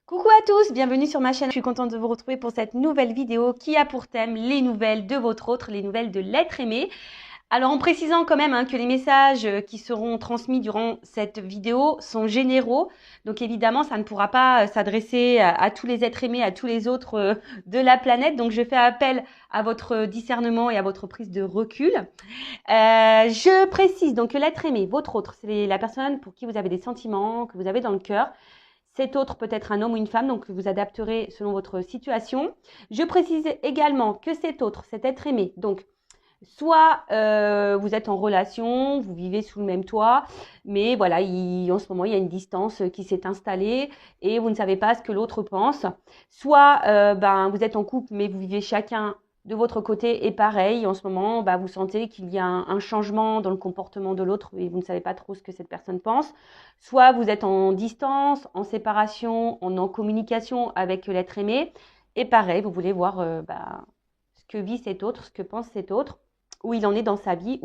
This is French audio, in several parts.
Coucou à tous, bienvenue sur ma chaîne. Je suis contente de vous retrouver pour cette nouvelle vidéo qui a pour thème les nouvelles de votre autre, les nouvelles de l'être aimé. Alors en précisant quand même que les messages qui seront transmis durant cette vidéo sont généraux. Donc évidemment, ça ne pourra pas s'adresser à tous les êtres aimés, à tous les autres de la planète. Donc je fais appel à votre discernement et à votre prise de recul. Je précise donc que l'être aimé, votre autre, c'est la personne pour qui vous avez des sentiments, que vous avez dans le cœur. Cet autre peut être un homme ou une femme, donc vous adapterez selon votre situation. Je précise également que cet autre, cet être aimé, donc soit vous êtes en relation, vous vivez sous le même toit, mais voilà, en ce moment, il y a une distance qui s'est installée et vous ne savez pas ce que l'autre pense. Soit vous êtes en couple, mais vous vivez chacun de votre côté et pareil, en ce moment, vous sentez qu'il y a un changement dans le comportement de l'autre et vous ne savez pas trop ce que cette personne pense. Soit vous êtes en distance, en séparation, en communication avec l'être aimé et pareil, vous voulez voir ce que vit cet autre, ce que pense cet autre, où il en est dans sa vie,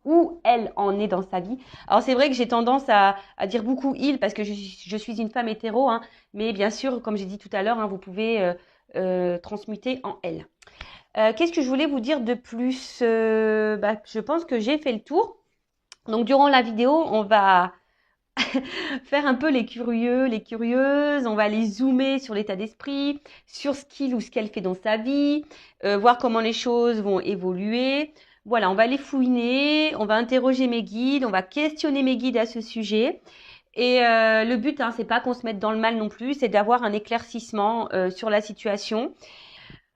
où elle en est dans sa vie. Alors c'est vrai que j'ai tendance à dire beaucoup il parce que je suis une femme hétéro, mais bien sûr, comme j'ai dit tout à l'heure, vous pouvez transmuter en elle. Qu'est-ce que je voulais vous dire de plus je pense que j'ai fait le tour. Donc durant la vidéo, on va faire un peu les curieux, les curieuses, on va les zoomer sur l'état d'esprit, sur ce qu'il ou ce qu'elle fait dans sa vie, voir comment les choses vont évoluer. Voilà, on va les fouiner, on va interroger mes guides, on va questionner mes guides à ce sujet. Et le but, c'est pas qu'on se mette dans le mal non plus, c'est d'avoir un éclaircissement sur la situation.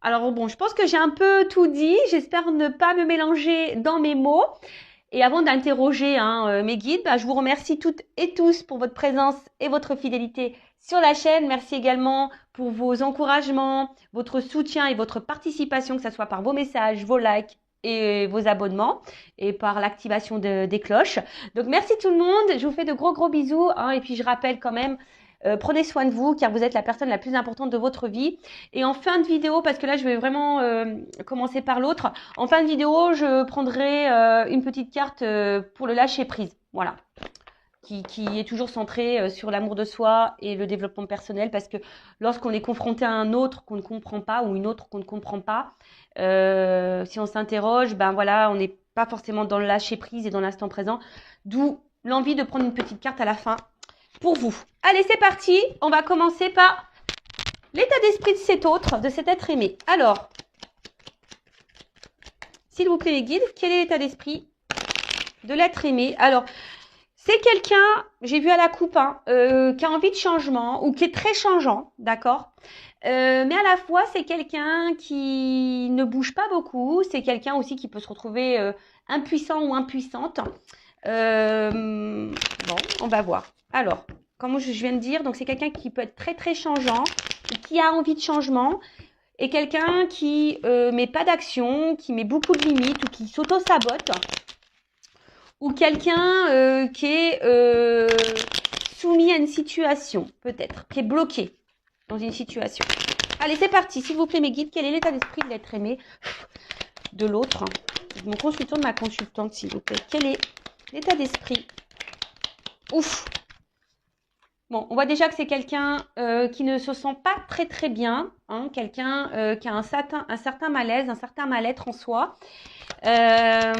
Alors bon, je pense que j'ai un peu tout dit. J'espère ne pas me mélanger dans mes mots. Et avant d'interroger mes guides, je vous remercie toutes et tous pour votre présence et votre fidélité sur la chaîne. Merci également pour vos encouragements, votre soutien et votre participation, que ce soit par vos messages, vos likes et vos abonnements et par l'activation des cloches. Donc merci tout le monde. Je vous fais de gros bisous. Et puis je rappelle quand même, prenez soin de vous car vous êtes la personne la plus importante de votre vie. Et en fin de vidéo, parce que là je vais vraiment commencer par l'autre, en fin de vidéo je prendrai une petite carte pour le lâcher prise, voilà, qui est toujours centrée sur l'amour de soi et le développement personnel, parce que lorsqu'on est confronté à un autre qu'on ne comprend pas ou une autre qu'on ne comprend pas, si on s'interroge, voilà, on n'est pas forcément dans le lâcher prise et dans l'instant présent, d'où l'envie de prendre une petite carte à la fin pour vous. Allez, c'est parti, on va commencer par l'état d'esprit de cet autre, de cet être aimé. Alors, s'il vous plaît les guides, quel est l'état d'esprit de l'être aimé? Alors, c'est quelqu'un, j'ai vu à la coupe, qui a envie de changement ou qui est très changeant, d'accord, mais à la fois, c'est quelqu'un qui ne bouge pas beaucoup. C'est quelqu'un aussi qui peut se retrouver impuissant ou impuissante. Bon, on va voir. Alors, comme je viens de dire, donc c'est quelqu'un qui peut être très très changeant, qui a envie de changement, et quelqu'un qui met pas d'action, qui met beaucoup de limites ou qui s'auto-sabote, ou quelqu'un qui est soumis à une situation, peut-être, qui est bloqué dans une situation. Allez, c'est parti, s'il vous plaît mes guides, quel est l'état d'esprit de l'être aimé de l'autre, de mon consultant, de ma consultante, s'il vous plaît. Quel est l'état d'esprit? Ouf. Bon, on voit déjà que c'est quelqu'un qui ne se sent pas très très bien, quelqu'un qui a un certain malaise, un certain mal-être en soi. Ça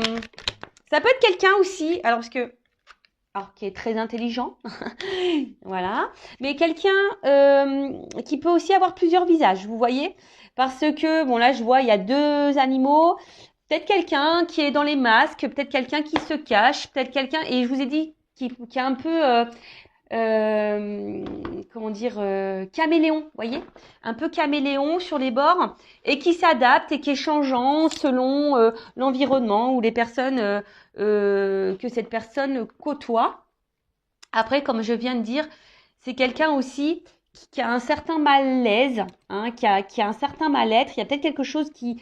peut être quelqu'un aussi, qui est très intelligent, voilà, mais quelqu'un qui peut aussi avoir plusieurs visages, vous voyez, parce que, bon là je vois, il y a deux animaux, peut-être quelqu'un qui est dans les masques, peut-être quelqu'un qui se cache, peut-être quelqu'un, et je vous ai dit, qui est un peu... caméléon, vous voyez, un peu caméléon sur les bords, et qui s'adapte et qui est changeant selon l'environnement ou les personnes que cette personne côtoie. Après, comme je viens de dire, c'est quelqu'un aussi qui a un certain malaise, qui a un certain mal-être. Il y a peut-être quelque chose qui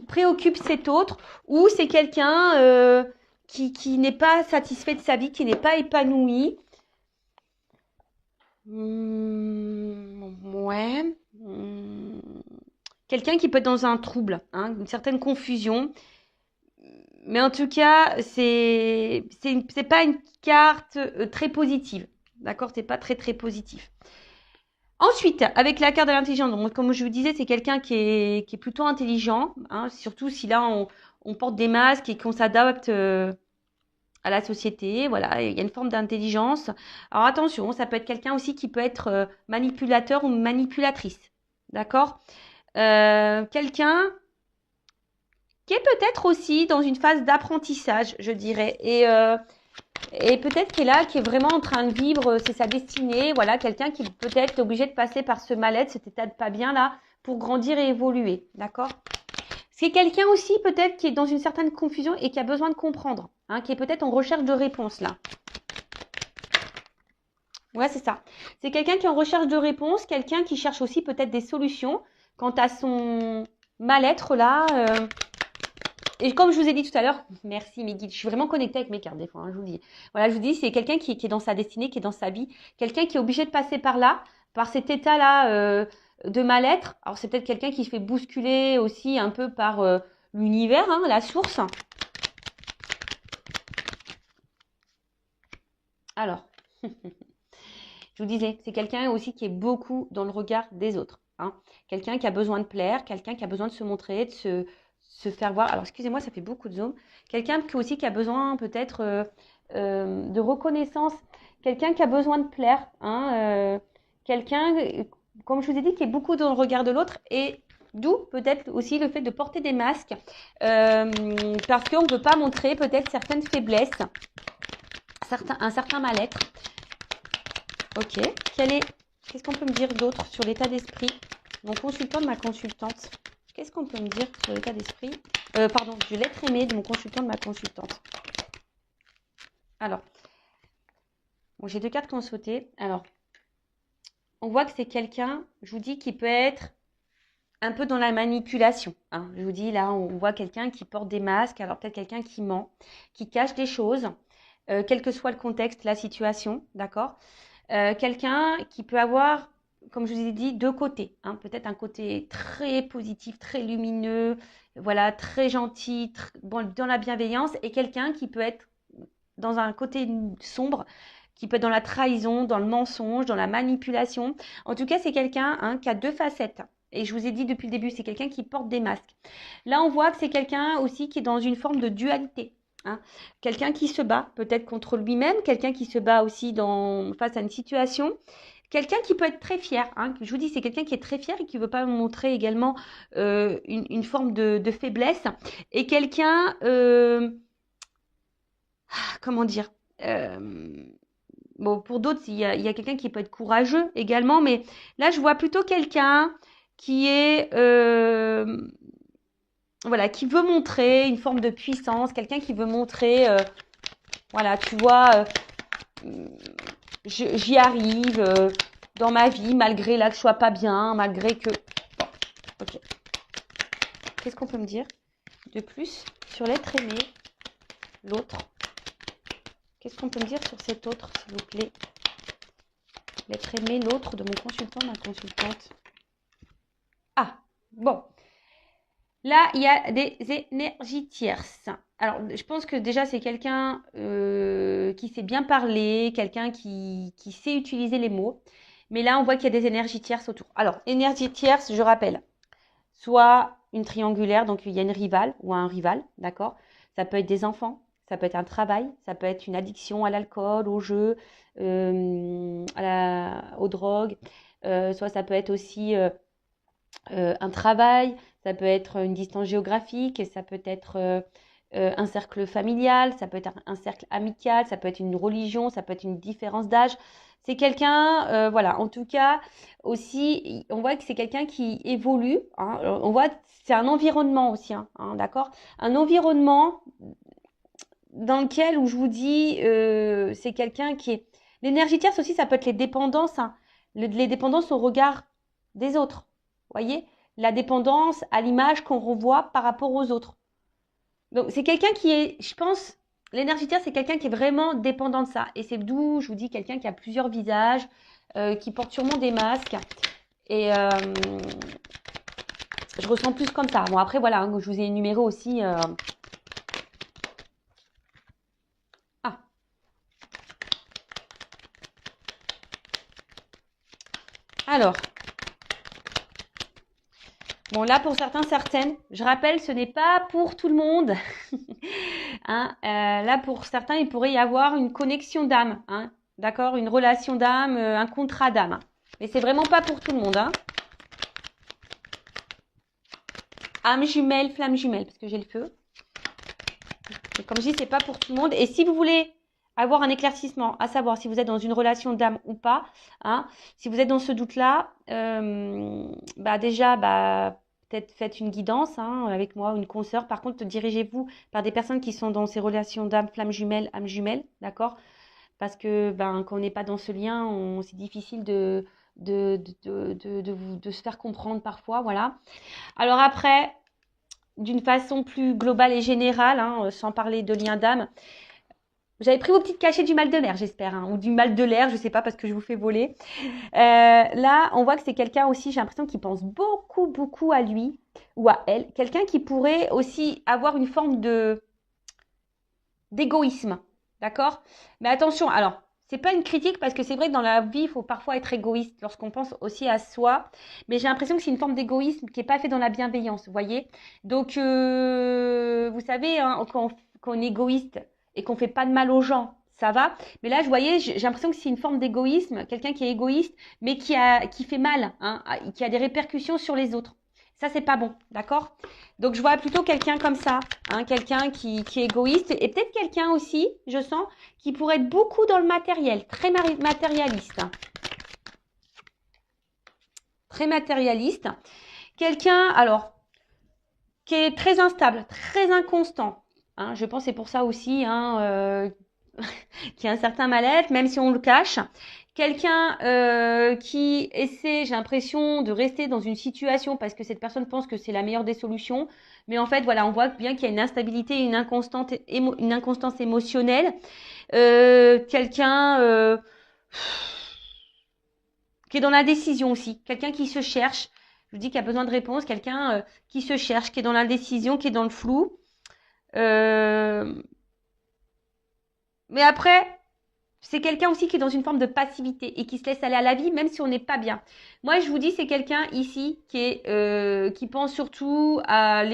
préoccupe cet autre, ou c'est quelqu'un qui n'est pas satisfait de sa vie, qui n'est pas épanoui. Ouais. Quelqu'un qui peut être dans un trouble, une certaine confusion. Mais en tout cas, c'est pas une carte très positive. D'accord? C'est pas très très positif. Ensuite, avec la carte de l'intelligence, donc comme je vous disais, c'est quelqu'un qui est plutôt intelligent, hein, surtout si là on porte des masques et qu'on s'adapte à la société. Voilà, il y a une forme d'intelligence. Alors attention, ça peut être quelqu'un aussi qui peut être manipulateur ou manipulatrice. D'accord? Quelqu'un qui est peut-être aussi dans une phase d'apprentissage, je dirais. Et peut-être qu'il est là, qui est vraiment en train de vivre, c'est sa destinée. Voilà, quelqu'un qui peut-être est obligé de passer par ce mal-être, cet état de pas bien là, pour grandir et évoluer. D'accord? C'est quelqu'un aussi peut-être qui est dans une certaine confusion et qui a besoin de comprendre, hein, qui est peut-être en recherche de réponse là. Ouais, c'est ça. C'est quelqu'un qui est en recherche de réponse, quelqu'un qui cherche aussi peut-être des solutions quant à son mal-être là. Et comme je vous ai dit tout à l'heure, merci mes guides, je suis vraiment connectée avec mes cartes des fois, hein, je vous dis. Voilà, je vous dis, c'est quelqu'un qui est dans sa destinée, qui est dans sa vie, quelqu'un qui est obligé de passer par là, par cet état-là de mal-être. Alors c'est peut-être quelqu'un qui se fait bousculer aussi un peu par l'univers, hein, la source. Alors, je vous disais, c'est quelqu'un aussi qui est beaucoup dans le regard des autres. Hein. Quelqu'un qui a besoin de plaire, quelqu'un qui a besoin de se montrer, de se faire voir. Alors, excusez-moi, ça fait beaucoup de zoom. Quelqu'un aussi qui a besoin peut-être de reconnaissance. Quelqu'un qui a besoin de plaire. Hein, quelqu'un, comme je vous ai dit, qui est beaucoup dans le regard de l'autre. Et d'où peut-être aussi le fait de porter des masques. Parce qu'on ne veut pas montrer peut-être certaines faiblesses, un certain mal-être. Ok. Qu'est-ce qu'on peut me dire d'autre sur l'état d'esprit? Mon consultant de ma consultante. Qu'est-ce qu'on peut me dire sur l'état d'esprit? Pardon, de l'être aimé de mon consultant de ma consultante. Alors, bon, j'ai deux cartes qui ont sauté. Alors, on voit que c'est quelqu'un, je vous dis, qui peut être un peu dans la manipulation. Hein. Je vous dis, là, on voit quelqu'un qui porte des masques. Alors, peut-être quelqu'un qui ment, qui cache des choses, quel que soit le contexte, la situation, d'accord? Quelqu'un qui peut avoir, comme je vous ai dit, deux côtés. Hein. Peut-être un côté très positif, très lumineux, voilà, très gentil, bon, dans la bienveillance, et quelqu'un qui peut être dans un côté sombre, qui peut être dans la trahison, dans le mensonge, dans la manipulation. En tout cas, c'est quelqu'un hein, qui a deux facettes. Et je vous ai dit depuis le début, c'est quelqu'un qui porte des masques. Là, on voit que c'est quelqu'un aussi qui est dans une forme de dualité. Hein. Quelqu'un qui se bat peut-être contre lui-même, quelqu'un qui se bat aussi face à une situation, quelqu'un qui peut être très fier. Hein. Je vous dis, c'est quelqu'un qui est très fier et qui ne veut pas montrer également une forme de faiblesse. Et quelqu'un, comment dire, bon, pour d'autres, il y a quelqu'un qui peut être courageux également, mais là, je vois plutôt quelqu'un qui est voilà, qui veut montrer une forme de puissance, quelqu'un qui veut montrer, voilà, tu vois, j'y arrive dans ma vie, malgré là que je sois pas bien, malgré que... Bon, ok. Qu'est-ce qu'on peut me dire de plus sur l'être aimé, l'autre? Qu'est-ce qu'on peut me dire sur cet autre, s'il vous plaît? L'être aimé, l'autre de mon consultant, ma consultante. Ah, bon. Là, il y a des énergies tierces. Alors, je pense que déjà, c'est quelqu'un qui sait bien parler, quelqu'un qui sait utiliser les mots. Mais là, on voit qu'il y a des énergies tierces autour. Alors, énergie tierce, je rappelle, soit une triangulaire, donc il y a une rivale ou un rival, d'accord? Ça peut être des enfants, ça peut être un travail, ça peut être une addiction à l'alcool, au jeu, aux drogues. Soit ça peut être aussi un travail, ça peut être une distance géographique, ça peut être un cercle familial, ça peut être un cercle amical, ça peut être une religion, ça peut être une différence d'âge. C'est quelqu'un, voilà, en tout cas, aussi, on voit que c'est quelqu'un qui évolue. Hein, on voit, c'est un environnement aussi, hein, d'accord? Un environnement dans lequel, où je vous dis, c'est quelqu'un qui est... L'énergie tierce aussi, ça peut être les dépendances, hein, les dépendances au regard des autres. Voyez, la dépendance à l'image qu'on revoit par rapport aux autres. Donc, c'est quelqu'un qui est, je pense, l'énergie terre, c'est quelqu'un qui est vraiment dépendant de ça. Et c'est d'où, je vous dis, quelqu'un qui a plusieurs visages, qui porte sûrement des masques. Et je ressens plus comme ça. Bon, après, voilà, hein, je vous ai énuméré aussi... Ah. Alors... Bon, là, pour certains, certaines, je rappelle, ce n'est pas pour tout le monde. Hein, là, pour certains, il pourrait y avoir une connexion d'âme. Hein, d'accord? Une relation d'âme, un contrat d'âme. Mais c'est vraiment pas pour tout le monde. Hein. Âme jumelle, flamme jumelle, parce que j'ai le feu. Et comme je dis, c'est pas pour tout le monde. Et si vous voulez avoir un éclaircissement, à savoir si vous êtes dans une relation d'âme ou pas, hein, si vous êtes dans ce doute-là, déjà, peut-être faites une guidance hein, avec moi, une consoeur. Par contre, dirigez-vous par des personnes qui sont dans ces relations d'âme, flamme jumelle, âme jumelle, d'accord? Parce que quand on n'est pas dans ce lien, c'est difficile de se faire comprendre parfois, voilà. Alors après, d'une façon plus globale et générale, hein, sans parler de lien d'âme, vous avez pris vos petites cachets du mal de l'air, j'espère, hein, ou du mal de l'air, je sais pas, parce que je vous fais voler. Là, on voit que c'est quelqu'un aussi, j'ai l'impression qu'il pense beaucoup, beaucoup à lui ou à elle. Quelqu'un qui pourrait aussi avoir une forme d'égoïsme, d'accord? Mais attention, alors, c'est pas une critique parce que c'est vrai que dans la vie, il faut parfois être égoïste lorsqu'on pense aussi à soi. Mais j'ai l'impression que c'est une forme d'égoïsme qui n'est pas fait dans la bienveillance, vous voyez? Donc, vous savez, hein, quand on est égoïste et qu'on fait pas de mal aux gens, ça va. Mais là, je voyais, j'ai l'impression que c'est une forme d'égoïsme, quelqu'un qui est égoïste, mais qui fait mal, hein, qui a des répercussions sur les autres. Ça, c'est pas bon, d'accord? Donc, je vois plutôt quelqu'un comme ça, hein, quelqu'un qui est égoïste et peut-être quelqu'un aussi, je sens, qui pourrait être beaucoup dans le matériel, très matérialiste. Très matérialiste. Quelqu'un, alors, qui est très instable, très inconstant. Hein, je pense que c'est pour ça aussi hein, qu'il y a un certain mal-être, même si on le cache. Quelqu'un qui essaie, j'ai l'impression, de rester dans une situation parce que cette personne pense que c'est la meilleure des solutions. Mais en fait, voilà, on voit bien qu'il y a une instabilité, une inconstance émotionnelle. Quelqu'un qui est dans la décision aussi. Quelqu'un qui se cherche. Je vous dis qu'il y a besoin de réponse. Quelqu'un qui se cherche, qui est dans l'indécision, qui est dans le flou. Mais après, c'est quelqu'un aussi qui est dans une forme de passivité et qui se laisse aller à la vie, même si on n'est pas bien. Moi, je vous dis, c'est quelqu'un ici qui pense surtout à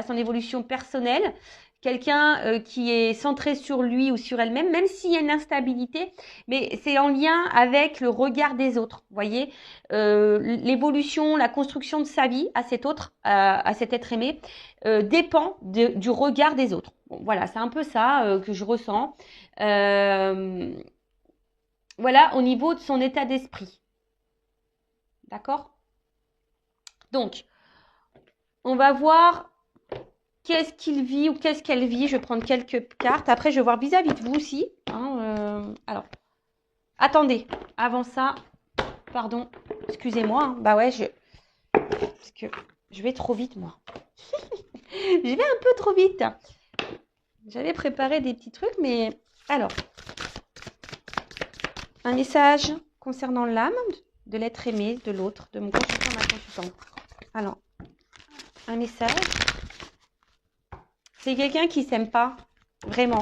son évolution personnelle. Quelqu'un qui est centré sur lui ou sur elle-même, même s'il y a une instabilité, mais c'est en lien avec le regard des autres. Vous voyez, l'évolution, la construction de sa vie à cet autre, à cet être aimé, dépend du regard des autres. Bon, voilà, c'est un peu ça que je ressens. Voilà, au niveau de son état d'esprit. D'accord? Donc, on va voir qu'est-ce qu'il vit ou qu'est-ce qu'elle vit. Je vais prendre quelques cartes. Après, je vais voir vis-à-vis de vous aussi. Hein, alors, attendez. Avant ça, pardon, excusez-moi. Hein. Bah ouais, parce que je vais trop vite, moi. Je vais un peu trop vite. J'avais préparé des petits trucs, mais... Alors, un message concernant l'âme de l'être aimé, de l'autre, de mon consultant, ma consultante. Alors, un message... C'est quelqu'un qui s'aime pas, vraiment.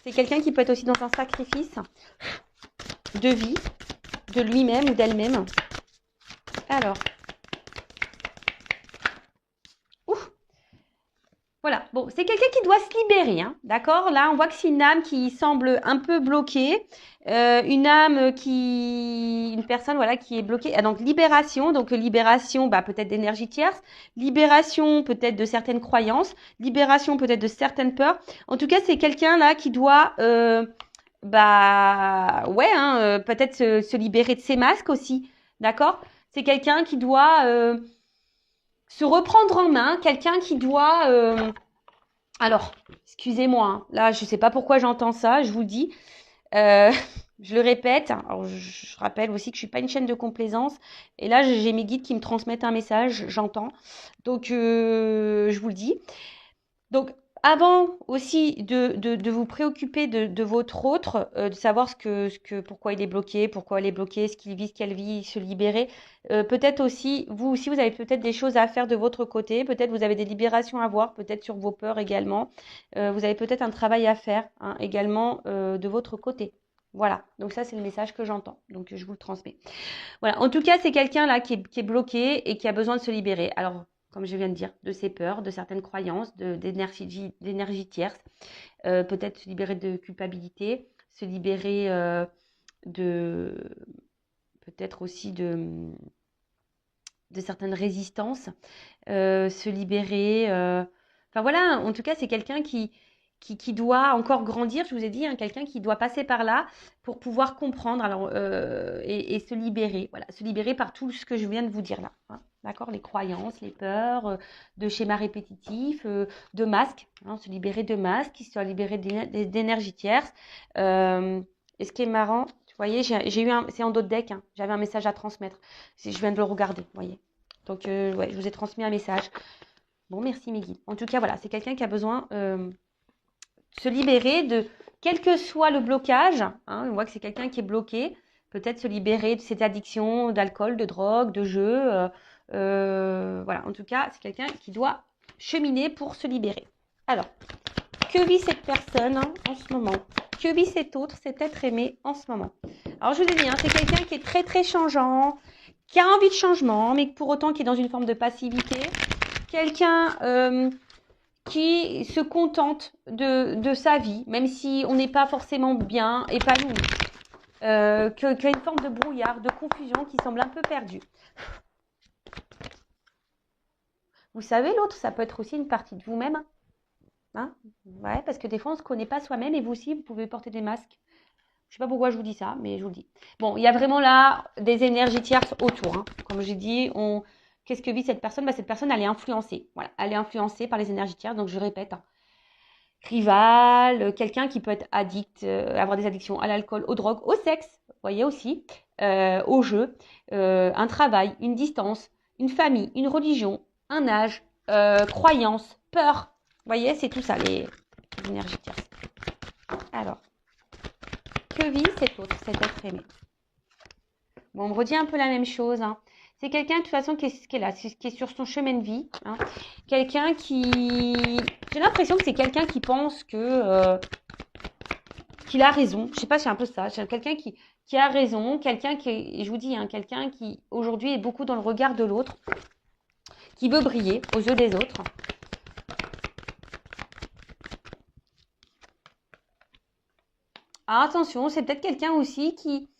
C'est quelqu'un qui peut être aussi dans un sacrifice de vie, de lui-même ou d'elle-même. Alors. Ouf. Voilà. Bon, c'est quelqu'un qui doit se libérer, hein, d'accord? Là, on voit que c'est une âme qui semble un peu bloquée. Une personne, voilà, qui est bloquée. Ah, donc, libération. Donc, libération, peut-être d'énergie tierce. Libération, peut-être de certaines croyances. Libération, peut-être de certaines peurs. En tout cas, c'est quelqu'un, là, qui doit, peut-être se libérer de ses masques aussi. D'accord? C'est quelqu'un qui doit se reprendre en main. Quelqu'un qui doit... Alors, excusez-moi. Hein, là, je ne sais pas pourquoi j'entends ça. Je vous le dis. Je le répète, alors je rappelle aussi que je suis pas une chaîne de complaisance. Et là, j'ai mes guides qui me transmettent un message, j'entends. Donc, je vous le dis. Donc, avant aussi de vous préoccuper de votre autre, de savoir pourquoi il est bloqué, pourquoi elle est bloquée, ce qu'il vit, ce qu'elle vit, se libérer. Peut-être aussi, vous aussi, vous avez peut-être des choses à faire de votre côté. Peut-être vous avez des libérations à voir, peut-être sur vos peurs également. Vous avez peut-être un travail à faire hein, également de votre côté. Voilà, donc ça c'est le message que j'entends, donc je vous le transmets. Voilà, en tout cas c'est quelqu'un là qui est bloqué et qui a besoin de se libérer. Alors, comme je viens de dire, de ses peurs, de certaines croyances, d'énergie tierce, peut-être se libérer de culpabilité, se libérer de peut-être aussi de certaines résistances, se libérer. Enfin voilà, en tout cas, c'est quelqu'un qui doit encore grandir, je vous ai dit, hein, quelqu'un qui doit passer par là pour pouvoir comprendre alors, et se libérer. Voilà, se libérer par tout ce que je viens de vous dire là. Hein, d'accord, les croyances, les peurs, de schémas répétitifs, de masques, hein, se libérer de masques, se libérer d'énergie tierce. Et ce qui est marrant, vous voyez, j'ai eu c'est en d'autres decks, hein, j'avais un message à transmettre. Je viens de le regarder, vous voyez. Donc, ouais, je vous ai transmis un message. Bon, merci mes guides. En tout cas, voilà, c'est quelqu'un qui a besoin de se libérer de, quel que soit le blocage, hein, on voit que c'est quelqu'un qui est bloqué, peut-être se libérer de cette addiction d'alcool, de drogue, de jeu. Voilà, en tout cas, c'est quelqu'un qui doit cheminer pour se libérer. Alors, que vit cette personne hein, en ce moment? Que vit cet autre, cet être aimé en ce moment? Alors, je vous ai dit, hein, c'est quelqu'un qui est très, très changeant, qui a envie de changement, mais pour autant qui est dans une forme de passivité. Quelqu'un qui se contente de sa vie, même si on n'est pas forcément bien épanoui. Qui a une forme de brouillard, de confusion qui semble un peu perdue. Vous savez, l'autre, ça peut être aussi une partie de vous-même. Hein, ouais, parce que des fois, on ne se connaît pas soi-même et vous aussi, vous pouvez porter des masques. Je ne sais pas pourquoi je vous dis ça, mais je vous le dis. Bon, il y a vraiment là des énergies tierces autour. Hein. Comme j'ai dit, qu'est-ce que vit cette personne? Cette personne, elle est influencée. Voilà, elle est influencée par les énergies tierces. Donc, je répète, hein. Rival, quelqu'un qui peut être addict, avoir des addictions à l'alcool, aux drogues, au sexe, vous voyez aussi, au jeu, un travail, une distance, une famille, une religion, un âge, croyance, peur. Vous voyez, c'est tout ça, les énergies tierces. Alors, que vit cet autre, cet être aimé? Bon, on me redit un peu la même chose. Hein. C'est quelqu'un, de toute façon, qui est là, qui est sur son chemin de vie. Hein. Quelqu'un qui... J'ai l'impression que c'est quelqu'un qui pense que... qu'il a raison. Je sais pas, c'est un peu ça. C'est quelqu'un qui a raison. Quelqu'un qui, je vous dis, hein, quelqu'un qui, aujourd'hui, est beaucoup dans le regard de l'autre. Qui veut briller aux yeux des autres. Alors, attention, c'est peut-être quelqu'un aussi qui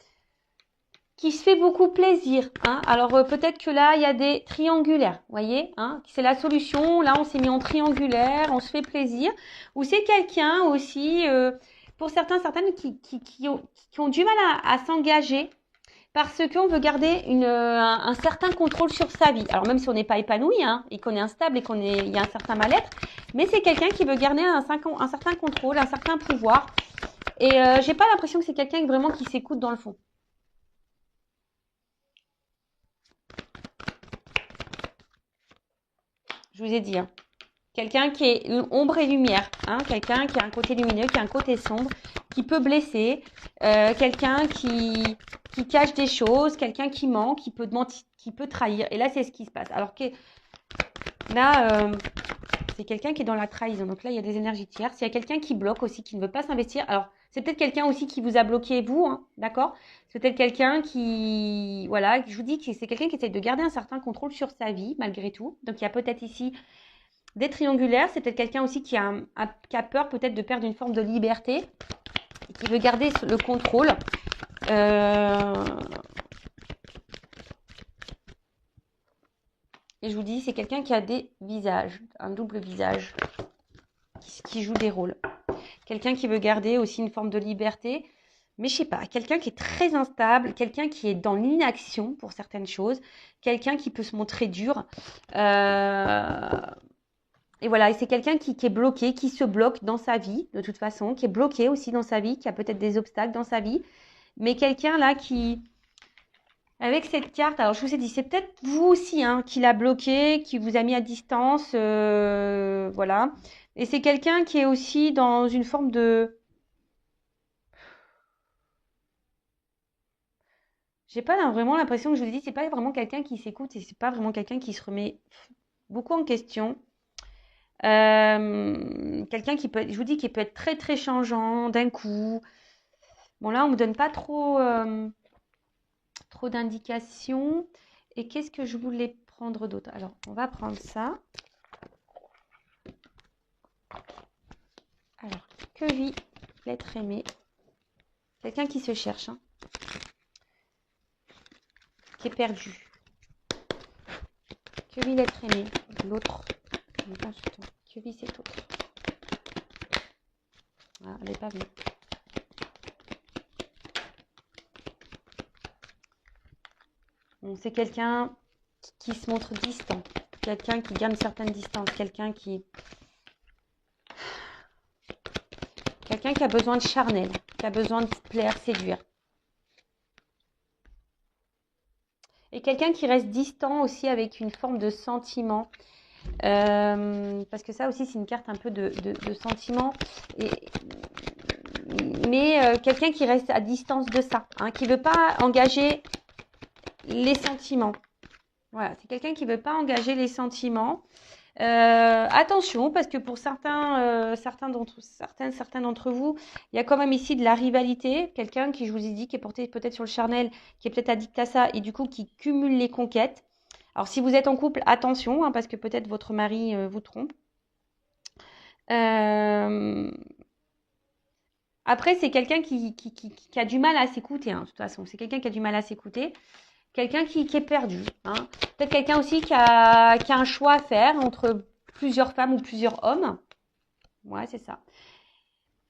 se fait beaucoup plaisir. Hein. Alors, peut-être que là, il y a des triangulaires, vous voyez hein. C'est la solution. Là, on s'est mis en triangulaire, on se fait plaisir. Ou c'est quelqu'un aussi, pour certains, certaines, qui ont du mal à s'engager parce qu'on veut garder un certain contrôle sur sa vie. Alors, même si on n'est pas épanoui hein, et qu'on est instable et il y a un certain mal-être, mais c'est quelqu'un qui veut garder un certain contrôle, un certain pouvoir. Et j'ai pas l'impression que c'est quelqu'un vraiment qui s'écoute dans le fond. Je vous ai dit, hein. Quelqu'un qui est ombre et lumière, hein. Quelqu'un qui a un côté lumineux, qui a un côté sombre, qui peut blesser, quelqu'un qui cache des choses, quelqu'un qui ment, qui peut mentir, qui peut trahir. Et là, c'est ce qui se passe. Alors que là, c'est quelqu'un qui est dans la trahison. Donc là, il y a des énergies tierces. Il y a quelqu'un qui bloque aussi, qui ne veut pas s'investir. Alors, c'est peut-être quelqu'un aussi qui vous a bloqué, vous, hein, d'accord? C'est peut-être quelqu'un qui, voilà, je vous dis que c'est quelqu'un qui essaie de garder un certain contrôle sur sa vie, malgré tout. Donc, il y a peut-être ici des triangulaires. C'est peut-être quelqu'un aussi qui a peur peut-être de perdre une forme de liberté et qui veut garder le contrôle. Et je vous dis, c'est quelqu'un qui a des visages, un double visage, qui joue des rôles. Quelqu'un qui veut garder aussi une forme de liberté, mais je sais pas, quelqu'un qui est très instable, quelqu'un qui est dans l'inaction pour certaines choses, quelqu'un qui peut se montrer dur. Et voilà, et c'est quelqu'un qui est bloqué, qui se bloque dans sa vie, de toute façon, qui est bloqué aussi dans sa vie, qui a peut-être des obstacles dans sa vie, mais quelqu'un là qui... Avec cette carte, alors je vous ai dit, c'est peut-être vous aussi hein, qui l'a bloqué, qui vous a mis à distance, voilà. Et c'est quelqu'un qui est aussi dans une forme de... J'ai pas vraiment l'impression que je vous ai dit, c'est pas vraiment quelqu'un qui s'écoute et c'est pas vraiment quelqu'un qui se remet beaucoup en question. Quelqu'un qui peut être, je vous dis, qui peut être très très changeant d'un coup. Bon, là, on ne me donne pas trop, trop d'indications. Et qu'est-ce que je voulais prendre d'autre? Alors, on va prendre ça. Alors, que vit l'être aimé? Quelqu'un qui se cherche, hein, qui est perdu. Que vit l'être aimé? L'autre. Que vit cet autre? Ah, elle n'est pas venue. Bon, c'est quelqu'un qui se montre distant. Quelqu'un qui garde une certaine distance. Quelqu'un qui a besoin de charnel. Qui a besoin de plaire, séduire. Et quelqu'un qui reste distant aussi avec une forme de sentiment. Parce que ça aussi, c'est une carte un peu de sentiment. Mais quelqu'un qui reste à distance de ça. Hein, qui ne veut pas engager les sentiments. Voilà, c'est quelqu'un qui ne veut pas engager les sentiments. Attention, parce que pour certains d'entre vous, il y a quand même ici de la rivalité. Quelqu'un qui, je vous ai dit, qui est porté peut-être sur le charnel, qui est peut-être addict à ça et du coup qui cumule les conquêtes. Alors, si vous êtes en couple, attention, hein, parce que peut-être votre mari vous trompe. Après, c'est quelqu'un qui a du mal à s'écouter, hein, de toute façon. C'est quelqu'un qui a du mal à s'écouter. Quelqu'un qui est perdu. Hein. Peut-être quelqu'un aussi qui a un choix à faire entre plusieurs femmes ou plusieurs hommes. Ouais, c'est ça.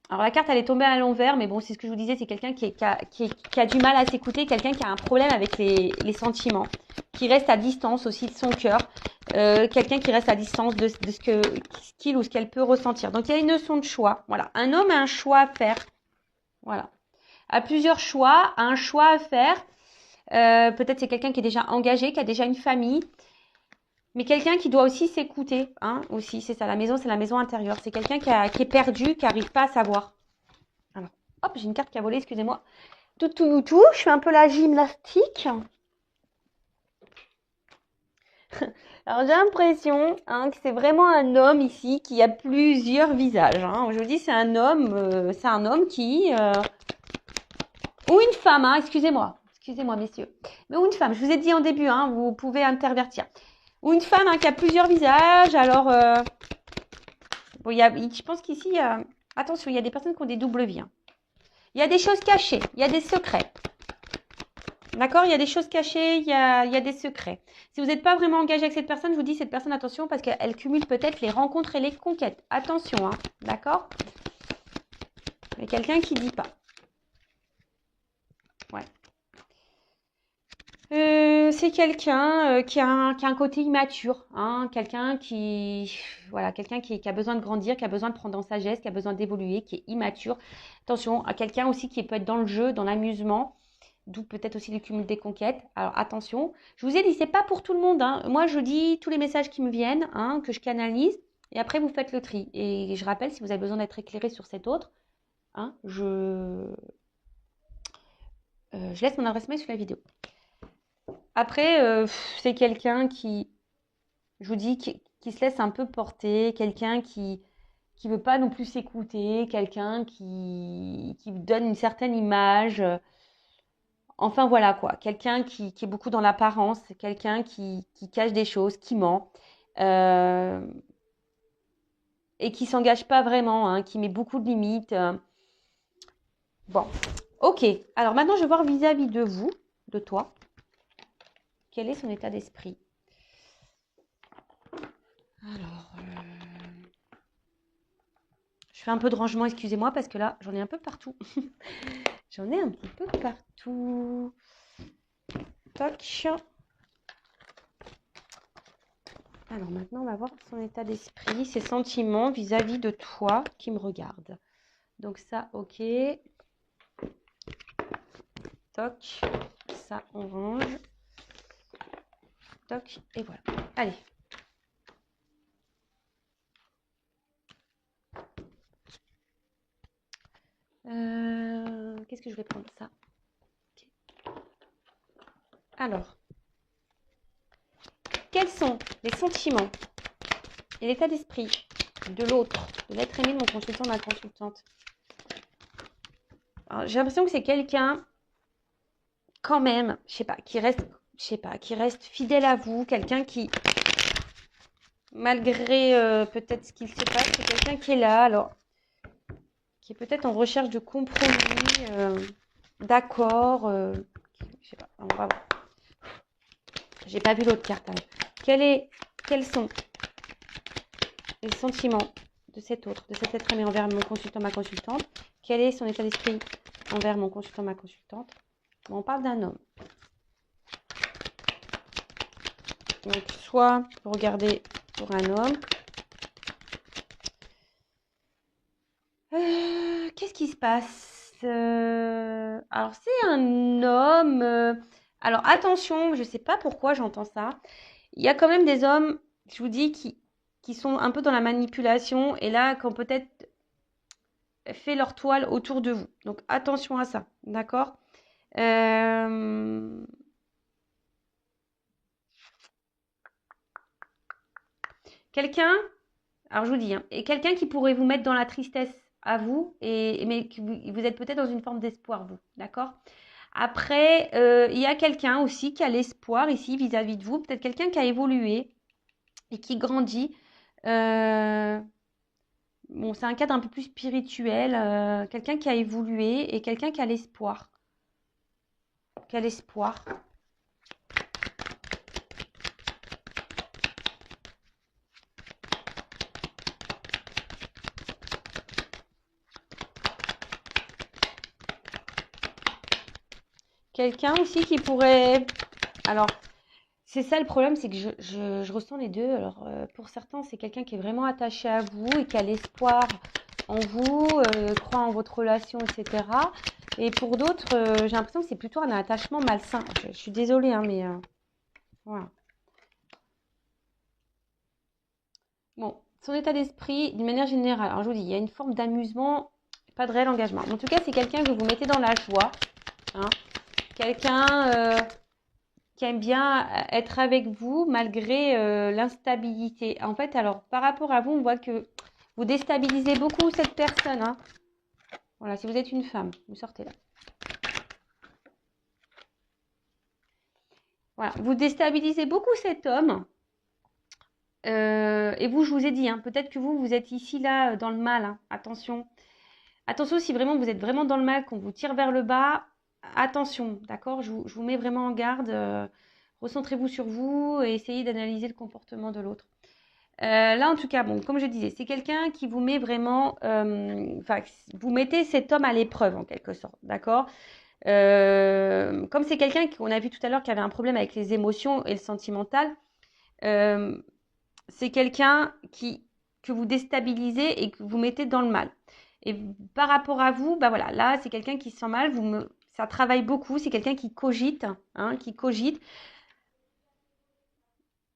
Alors, la carte, elle est tombée à l'envers, mais bon, c'est ce que je vous disais, c'est quelqu'un qui a du mal à s'écouter, quelqu'un qui a un problème avec les sentiments, qui reste à distance aussi de son cœur, quelqu'un qui reste à distance de ce qu'il ou ce qu'elle peut ressentir. Donc, il y a une notion de choix. Voilà. Un homme a un choix à faire. Voilà. A plusieurs choix, a un choix à faire. Peut-être c'est quelqu'un qui est déjà engagé, qui a déjà une famille, mais quelqu'un qui doit aussi s'écouter, hein, aussi, c'est ça, la maison, c'est la maison intérieure. C'est quelqu'un qui est perdu, qui n'arrive pas à savoir. Alors, hop, j'ai une carte qui a volé, excusez-moi. Tout, je fais un peu la gymnastique. Alors, j'ai l'impression hein, que c'est vraiment un homme ici qui a plusieurs visages. Hein. Je vous dis, c'est un homme qui... ou une femme, hein, excusez-moi, messieurs. Mais ou une femme, je vous ai dit en début, hein, vous pouvez intervertir. Ou une femme hein, qui a plusieurs visages. Alors, bon, je pense qu'ici, attention, il y a des personnes qui ont des doubles vies. Hein. Il y a des choses cachées, il y a des secrets. D'accord? Il y a des choses cachées, il y a des secrets. Si vous n'êtes pas vraiment engagé avec cette personne, je vous dis, cette personne, attention, parce qu'elle cumule peut-être les rencontres et les conquêtes. Attention, hein, d'accord? Mais quelqu'un qui ne dit pas. Ouais. C'est quelqu'un qui a un côté immature, hein, quelqu'un qui a besoin de grandir, qui a besoin de prendre en sagesse, qui a besoin d'évoluer, qui est immature. Attention, à quelqu'un aussi qui peut être dans le jeu, dans l'amusement, d'où peut-être aussi le cumul des conquêtes. Alors attention, je vous ai dit, c'est pas pour tout le monde. Hein. Moi, je dis tous les messages qui me viennent, hein, que je canalise, et après vous faites le tri. Et je rappelle, si vous avez besoin d'être éclairé sur cet autre, hein, je laisse mon adresse mail sur la vidéo. Après, c'est quelqu'un qui, je vous dis, qui se laisse un peu porter, quelqu'un qui veut pas non plus s'écouter, quelqu'un qui donne une certaine image. Enfin voilà quoi, quelqu'un qui est beaucoup dans l'apparence, quelqu'un qui cache des choses, qui ment et qui s'engage pas vraiment, hein, qui met beaucoup de limites. Bon, ok. Alors maintenant, je vais voir vis-à-vis de vous, de toi. Quel est son état d'esprit? Alors, je fais un peu de rangement, excusez-moi, parce que là, j'en ai un peu partout. J'en ai un petit peu partout. Toc. Alors maintenant, on va voir son état d'esprit, ses sentiments vis-à-vis de toi qui me regarde. Donc ça, ok. Toc. Ça, on range. Toc. Et voilà. Allez. Qu'est-ce que je vais prendre? Ça. Okay. Alors. Quels sont les sentiments et l'état d'esprit de l'autre, de l'être aimé de mon consultant, de ma consultante? J'ai l'impression que c'est quelqu'un, quand même, je sais pas, qui reste fidèle à vous, quelqu'un qui, malgré peut-être ce qu'il se passe, c'est quelqu'un qui est là, alors, qui est peut-être en recherche de compromis, d'accord, je sais pas, on va voir. J'ai pas vu l'autre carte. Alors. Quels sont les sentiments de cet autre, de cet être aimé envers mon consultant, ma consultante? Quel est son état d'esprit envers mon consultant, ma consultante? Bon, on parle d'un homme. Donc, soit vous regardez pour un homme. Qu'est-ce qui se passe? Alors, c'est un homme. Alors, attention, je ne sais pas pourquoi j'entends ça. Il y a quand même des hommes, je vous dis, qui sont un peu dans la manipulation et là, qui ont peut-être fait leur toile autour de vous. Donc, attention à ça, d'accord? Quelqu'un, alors je vous dis, hein, et quelqu'un qui pourrait vous mettre dans la tristesse à vous, mais vous êtes peut-être dans une forme d'espoir, vous, d'accord? Après, il y a quelqu'un aussi qui a l'espoir ici vis-à-vis de vous, peut-être quelqu'un qui a évolué et qui grandit. Bon, c'est un cadre un peu plus spirituel, quelqu'un qui a évolué et quelqu'un qui a l'espoir. Qui a l'espoir. Quelqu'un aussi qui pourrait... Alors, c'est ça le problème, c'est que je ressens les deux. Alors, pour certains, c'est quelqu'un qui est vraiment attaché à vous et qui a l'espoir en vous, croit en votre relation, etc. Et pour d'autres, j'ai l'impression que c'est plutôt un attachement malsain. Je suis désolée, hein, mais voilà. Bon, son état d'esprit, d'une manière générale, alors je vous dis, il y a une forme d'amusement, pas de réel engagement. En tout cas, c'est quelqu'un que vous mettez dans la joie. Hein. Quelqu'un qui aime bien être avec vous malgré l'instabilité. En fait, alors, par rapport à vous, on voit que vous déstabilisez beaucoup cette personne. Hein. Voilà, si vous êtes une femme, vous sortez là. Voilà, vous déstabilisez beaucoup cet homme. Et vous, je vous ai dit, hein, peut-être que vous êtes ici, là, dans le mal. Hein. Attention. Attention, si vraiment vous êtes vraiment dans le mal, qu'on vous tire vers le bas, attention, d'accord? Je vous mets vraiment en garde. Recentrez-vous sur vous et essayez d'analyser le comportement de l'autre. Là, en tout cas, bon, comme je disais, c'est quelqu'un qui vous met vraiment... Enfin, vous mettez cet homme à l'épreuve, en quelque sorte, d'accord? Comme c'est quelqu'un qu'on a vu tout à l'heure qui avait un problème avec les émotions et le sentimental, c'est quelqu'un que vous déstabilisez et que vous mettez dans le mal. Et par rapport à vous, bah voilà, là, c'est quelqu'un qui se sent mal, ça travaille beaucoup, c'est quelqu'un qui cogite, hein, qui cogite.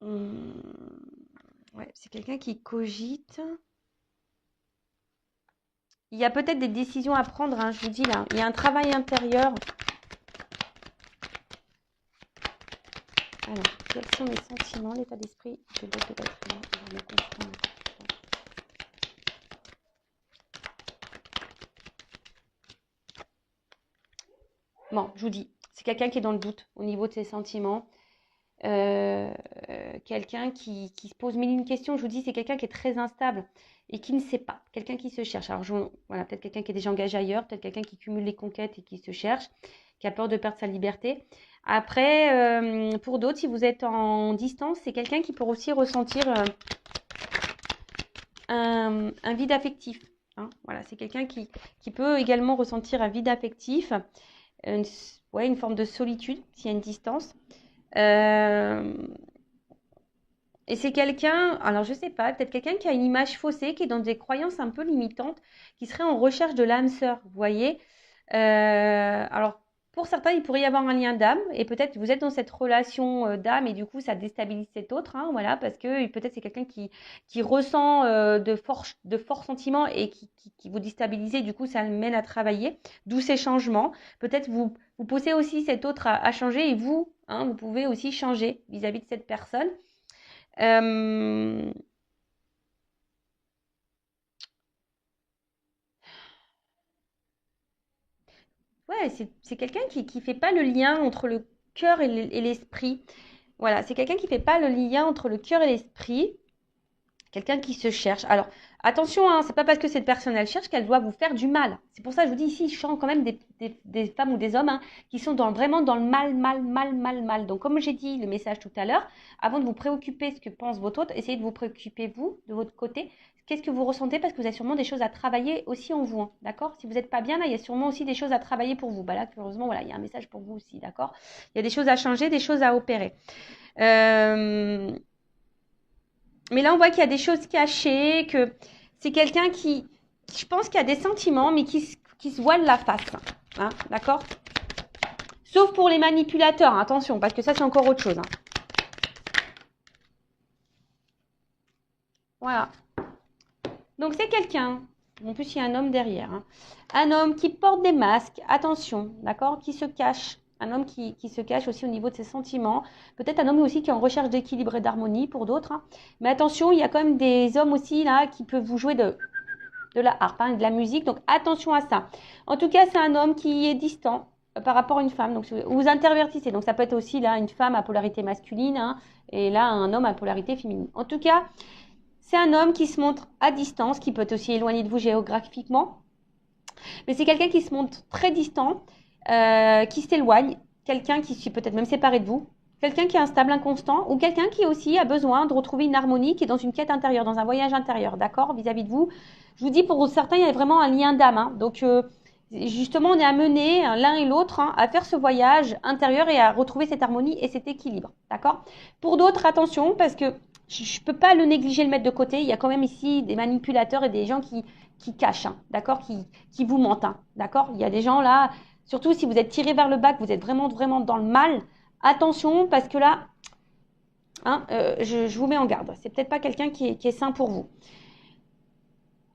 Ouais, c'est quelqu'un qui cogite. Il y a peut-être des décisions à prendre, hein, je vous dis là. Il y a un travail intérieur. Alors, quels sont les sentiments, l'état d'esprit de l'autre être humain dans le constant? Bon, je vous dis, c'est quelqu'un qui est dans le doute au niveau de ses sentiments. Quelqu'un qui se pose mille et une questions. Je vous dis, c'est quelqu'un qui est très instable et qui ne sait pas. Quelqu'un qui se cherche. Alors, voilà, peut-être quelqu'un qui est déjà engagé ailleurs, peut-être quelqu'un qui cumule les conquêtes et qui se cherche, qui a peur de perdre sa liberté. Après, pour d'autres, si vous êtes en distance, c'est quelqu'un qui peut aussi ressentir un vide affectif. Hein. Voilà, c'est quelqu'un qui peut également ressentir un vide affectif, une forme de solitude s'il y a une distance. Et c'est quelqu'un, alors je sais pas, peut-être quelqu'un qui a une image faussée, qui est dans des croyances un peu limitantes, qui serait en recherche de l'âme sœur, vous voyez. Alors, pour certains, il pourrait y avoir un lien d'âme, et peut-être vous êtes dans cette relation d'âme, et du coup, ça déstabilise cet autre, hein, voilà, parce que peut-être c'est quelqu'un qui ressent de forts sentiments et qui vous déstabilise, et du coup, ça le mène à travailler, d'où ces changements. Peut-être vous poussez aussi cet autre à changer, et vous, hein, vous pouvez aussi changer vis-à-vis de cette personne. Euh, Ouais, c'est quelqu'un qui fait pas le lien entre le cœur et l'esprit. Voilà, c'est quelqu'un qui fait pas le lien entre le cœur et l'esprit. Quelqu'un qui se cherche. Alors, attention, hein, c'est pas parce que cette personne elle cherche qu'elle doit vous faire du mal. C'est pour ça que je vous dis ici, je sens quand même des femmes ou des hommes hein, qui sont vraiment dans le mal, mal, mal, mal, mal. Donc, comme j'ai dit le message tout à l'heure, avant de vous préoccuper ce que pense votre autre, essayez de vous préoccuper vous, de votre côté. Qu'est-ce que vous ressentez? Parce que vous avez sûrement des choses à travailler aussi en vous, hein, d'accord? Si vous n'êtes pas bien, là, il y a sûrement aussi des choses à travailler pour vous. Bah là, heureusement, voilà, il y a un message pour vous aussi, d'accord? Il y a des choses à changer, des choses à opérer. Mais là, on voit qu'il y a des choses cachées, que c'est quelqu'un qui, je pense qu'il y a des sentiments, mais qui se voile la face. Hein, d'accord? Sauf pour les manipulateurs, hein, attention, parce que ça, c'est encore autre chose. Hein. Voilà. Donc, c'est quelqu'un. En plus, il y a un homme derrière. Hein. Un homme qui porte des masques, attention, d'accord? Qui se cache. Un homme qui se cache aussi au niveau de ses sentiments. Peut-être un homme aussi qui est en recherche d'équilibre et d'harmonie pour d'autres. Hein. Mais attention, il y a quand même des hommes aussi là qui peuvent vous jouer de la harpe, hein, de la musique. Donc attention à ça. En tout cas, c'est un homme qui est distant par rapport à une femme. Donc vous intervertissez. Donc ça peut être aussi là une femme à polarité masculine hein, et là un homme à polarité féminine. En tout cas, c'est un homme qui se montre à distance, qui peut être aussi éloigné de vous géographiquement. Mais c'est quelqu'un qui se montre très distant, qui s'éloigne, quelqu'un qui s'est peut-être même séparé de vous, quelqu'un qui est instable, inconstant, ou quelqu'un qui aussi a besoin de retrouver une harmonie, qui est dans une quête intérieure, dans un voyage intérieur, d'accord, vis-à-vis de vous. Je vous dis, pour certains, il y a vraiment un lien d'âme. Hein. Donc, justement, on est amené l'un et l'autre hein, à faire ce voyage intérieur et à retrouver cette harmonie et cet équilibre, d'accord. Pour d'autres, attention, parce que je ne peux pas le négliger, le mettre de côté. Il y a quand même ici des manipulateurs et des gens qui cachent, hein, d'accord, qui vous mentent, hein, d'accord. Il y a des gens là, surtout si vous êtes tiré vers le bas, que vous êtes vraiment, vraiment dans le mal, attention, parce que là, hein, je vous mets en garde. C'est peut-être pas quelqu'un qui est sain pour vous.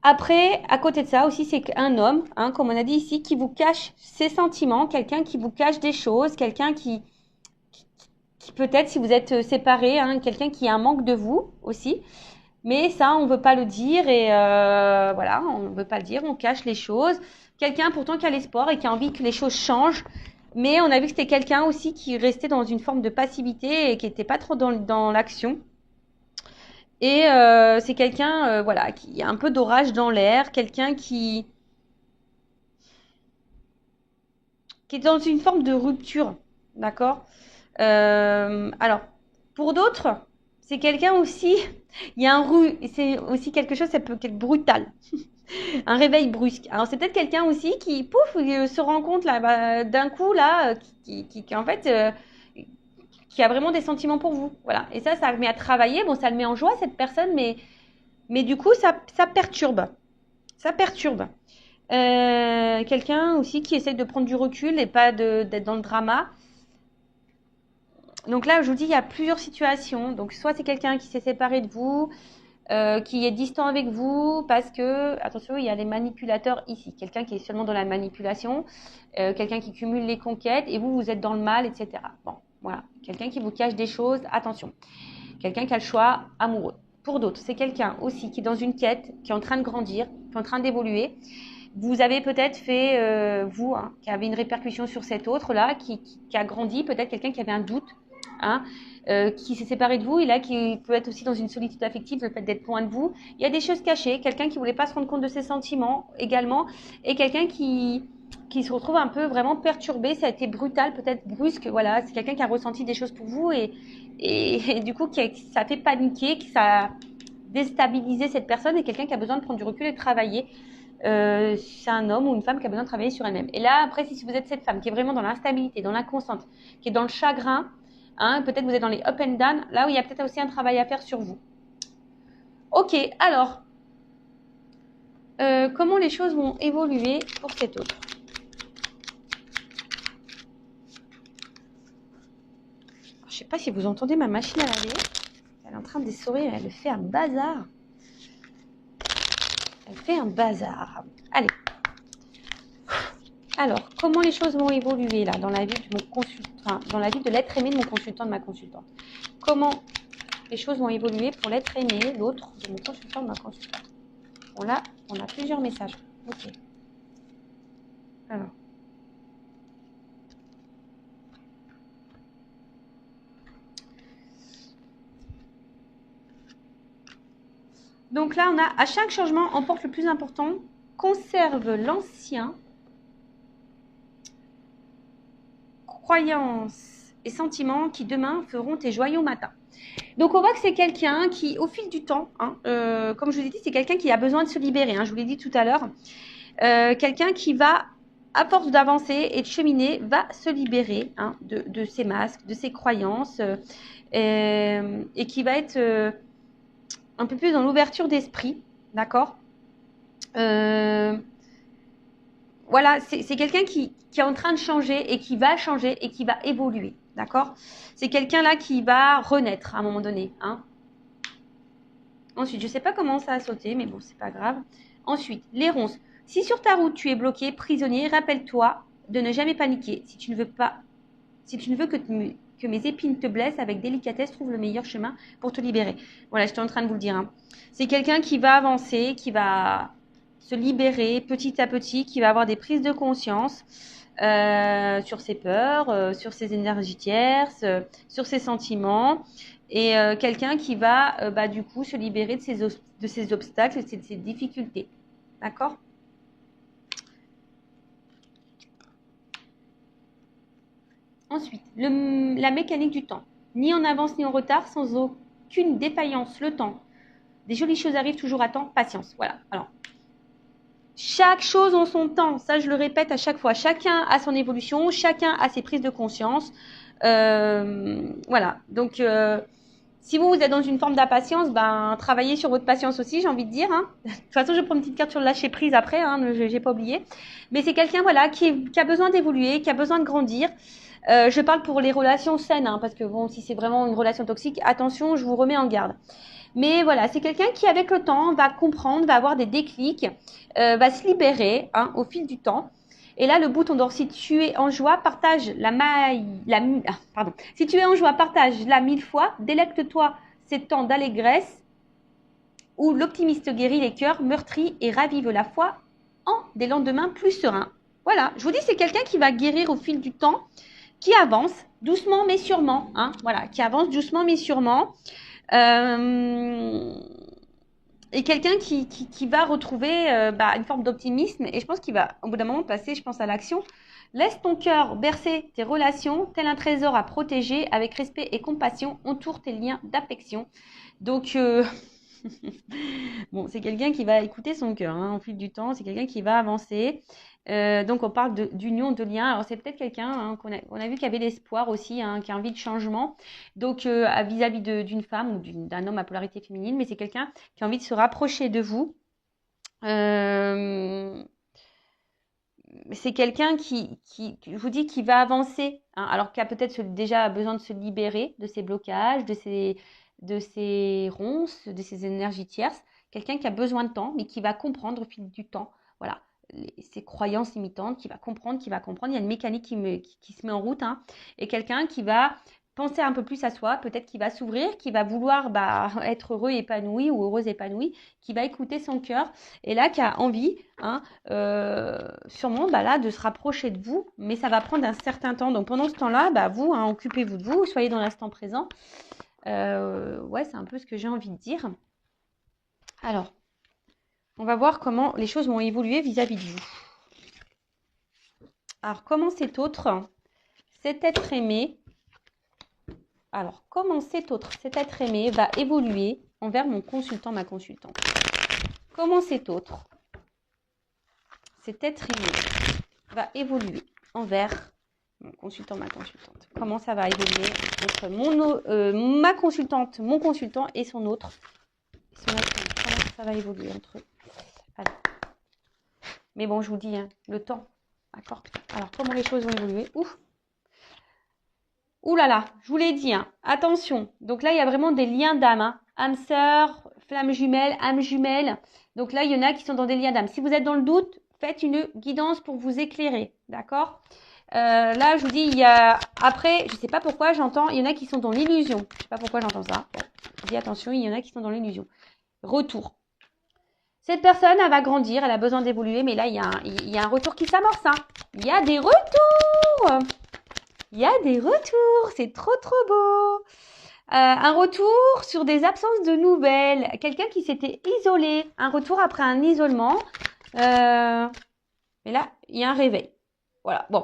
Après, à côté de ça aussi, c'est un homme, hein, comme on a dit ici, qui vous cache ses sentiments, quelqu'un qui vous cache des choses, quelqu'un qui peut-être, si vous êtes séparés, hein, quelqu'un qui a un manque de vous aussi. Mais ça, on ne veut pas le dire et voilà, on ne veut pas le dire, on cache les choses. Quelqu'un pourtant qui a l'espoir et qui a envie que les choses changent. Mais on a vu que c'était quelqu'un aussi qui restait dans une forme de passivité et qui n'était pas trop dans l'action. Et c'est quelqu'un voilà, qui a un peu d'orage dans l'air, quelqu'un qui est dans une forme de rupture. D'accord alors, pour d'autres, c'est quelqu'un aussi, il y a c'est aussi quelque chose, ça peut être brutal. Un réveil brusque. Alors, c'est peut-être quelqu'un aussi qui, pouf, se rend compte là, d'un coup, là, qui en fait, qui a vraiment des sentiments pour vous. Voilà. Et ça le met à travailler. Bon, ça le met en joie, cette personne, mais du coup, ça perturbe. Ça perturbe. Quelqu'un aussi qui essaie de prendre du recul et pas d'être dans le drama. Donc là, je vous dis, il y a plusieurs situations. Donc, soit c'est quelqu'un qui s'est séparé de vous, qui est distant avec vous, parce que, attention, il y a les manipulateurs ici. Quelqu'un qui est seulement dans la manipulation, quelqu'un qui cumule les conquêtes, et vous êtes dans le mal, etc. Bon, voilà. Quelqu'un qui vous cache des choses, attention. Quelqu'un qui a le choix amoureux. Pour d'autres, c'est quelqu'un aussi qui est dans une quête, qui est en train de grandir, qui est en train d'évoluer. Vous avez peut-être fait, vous, hein, qui avez une répercussion sur cet autre-là, qui a grandi, peut-être quelqu'un qui avait un doute, hein, qui s'est séparé de vous et là qui peut être aussi dans une solitude affective, le fait d'être loin de vous. Il y a des choses cachées, quelqu'un qui voulait pas se rendre compte de ses sentiments également, et quelqu'un qui se retrouve un peu vraiment perturbé. Ça a été brutal, peut-être brusque. Voilà, c'est quelqu'un qui a ressenti des choses pour vous et du coup ça a fait paniquer, que ça a déstabilisé cette personne, et quelqu'un qui a besoin de prendre du recul et de travailler. C'est un homme ou une femme qui a besoin de travailler sur elle-même. Et là, après, si vous êtes cette femme qui est vraiment dans l'instabilité, dans l'inconstante, qui est dans le chagrin, hein, peut-être vous êtes dans les up and down, là où il y a peut-être aussi un travail à faire sur vous. Ok, alors, comment les choses vont évoluer pour cet autre? Alors, je ne sais pas si vous entendez ma machine à laver. Elle est en train d'essorer, elle fait un bazar. Elle fait un bazar. Allez. Alors, comment les choses vont évoluer là dans la vie de mon consultant, enfin, dans la vie de l'être aimé de mon consultant, de ma consultante? Comment les choses vont évoluer pour l'être aimé, l'autre de mon consultant, de ma consultante? Bon là, on a plusieurs messages. Ok. Alors. Donc là, on a à chaque changement, emporte le plus important, conserve l'ancien, croyances et sentiments qui demain feront tes joyaux matins. Donc on voit que c'est quelqu'un qui, au fil du temps, comme je vous ai dit, c'est quelqu'un qui a besoin de se libérer, je vous l'ai dit tout à l'heure, quelqu'un qui va, à force d'avancer et de cheminer, va se libérer de ses masques, de ses croyances, et qui va être un peu plus dans l'ouverture d'esprit, d'accord. Voilà, c'est quelqu'un qui est en train de changer et qui va changer et qui va évoluer, d'accord. C'est quelqu'un là qui va renaître à un moment donné. Ensuite, je ne sais pas comment ça a sauté, mais bon, c'est pas grave. Ensuite, les ronces. Si sur ta route tu es bloqué, prisonnier, rappelle-toi de ne jamais paniquer. Si tu ne veux que mes épines te blessent, avec délicatesse, trouve le meilleur chemin pour te libérer. Voilà, j'étais en train de vous le dire. C'est quelqu'un qui va avancer, qui va se libérer petit à petit, qui va avoir des prises de conscience sur ses peurs, sur ses énergies tierces, sur ses sentiments, et quelqu'un qui va du coup se libérer de ses obstacles, de ses difficultés. D'accord ? Ensuite, la mécanique du temps. Ni en avance ni en retard, sans aucune défaillance. Le temps. Des jolies choses arrivent toujours à temps. Patience. Voilà. Alors, chaque chose en son temps. Ça, je le répète à chaque fois. Chacun a son évolution. Chacun a ses prises de conscience. Voilà. Donc, si vous êtes dans une forme d'impatience, travaillez sur votre patience aussi, j'ai envie de dire. De toute façon, je prends une petite carte sur le lâcher prise après. Je n'ai pas oublié. Mais c'est quelqu'un qui a besoin d'évoluer, qui a besoin de grandir. Je parle pour les relations saines, parce que bon, si c'est vraiment une relation toxique, attention, je vous remets en garde. Mais voilà, c'est quelqu'un qui, avec le temps, va comprendre, va avoir des déclics, va se libérer au fil du temps. Et là, le bouton d'or, si tu es en joie, partage Si tu es en joie, partage-la 1000 fois, délecte-toi ces temps d'allégresse où l'optimiste guérit les cœurs meurtris et ravive la foi en des lendemains plus sereins. Voilà, je vous dis, c'est quelqu'un qui va guérir au fil du temps, qui avance doucement mais sûrement, voilà, qui avance doucement mais sûrement, et quelqu'un qui va retrouver une forme d'optimisme, et je pense qu'il va au bout d'un moment passer, je pense, à l'action. Laisse ton cœur bercer tes relations, tel un trésor à protéger, avec respect et compassion, entoure tes liens d'affection. Donc, bon, c'est quelqu'un qui va écouter son cœur au fil du temps, c'est quelqu'un qui va avancer. Donc on parle d'union, de lien. Alors c'est peut-être quelqu'un qu'on a vu qui avait l'espoir aussi, qui a envie de changement, donc vis-à-vis d'une femme ou d'un homme à polarité féminine, mais c'est quelqu'un qui a envie de se rapprocher de vous. C'est quelqu'un qui, je vous dis, qui va avancer, alors qui a peut-être déjà besoin de se libérer de ses blocages, de ses ronces, de ses énergies tierces. Quelqu'un qui a besoin de temps, mais qui va comprendre au fil du temps. Voilà. Ses croyances limitantes, qui va comprendre. Il y a une mécanique qui se met en route, et quelqu'un qui va penser un peu plus à soi, peut-être qu'il va s'ouvrir, qui va vouloir être heureux épanoui ou heureuse épanouie, qui va écouter son cœur, et là qui a envie, sûrement là de se rapprocher de vous, mais ça va prendre un certain temps. Donc pendant ce temps-là, vous, occupez-vous de vous, soyez dans l'instant présent. Ouais, c'est un peu ce que j'ai envie de dire. Alors, on va voir comment les choses vont évoluer vis-à-vis de vous. Alors, comment cet être aimé, va évoluer envers mon consultant, ma consultante? Comment cet être aimé va évoluer envers mon consultant, ma consultante? Comment ça va évoluer entre ma consultante, mon consultant et son autre? Comment ça va évoluer entre eux? Alors. Mais bon, je vous dis, le temps. D'accord? Alors, comment les choses vont évoluer? Ouh là là, je vous l'ai dit, attention. Donc là, il y a vraiment des liens d'âme. Âme sœur, flamme jumelle, âme jumelle. Donc là, il y en a qui sont dans des liens d'âme. Si vous êtes dans le doute, faites une guidance pour vous éclairer. D'accord? Là, je vous dis, il y a... Après, je ne sais pas pourquoi, j'entends, il y en a qui sont dans l'illusion. Je ne sais pas pourquoi j'entends ça. Bon, je dis attention, il y en a qui sont dans l'illusion. Retour. Cette personne, elle va grandir, elle a besoin d'évoluer, mais là, il y a un retour qui s'amorce. Il y a des retours. C'est trop, trop beau. Un retour sur des absences de nouvelles. Quelqu'un qui s'était isolé. Un retour après un isolement. Mais là, il y a un réveil. Voilà, bon.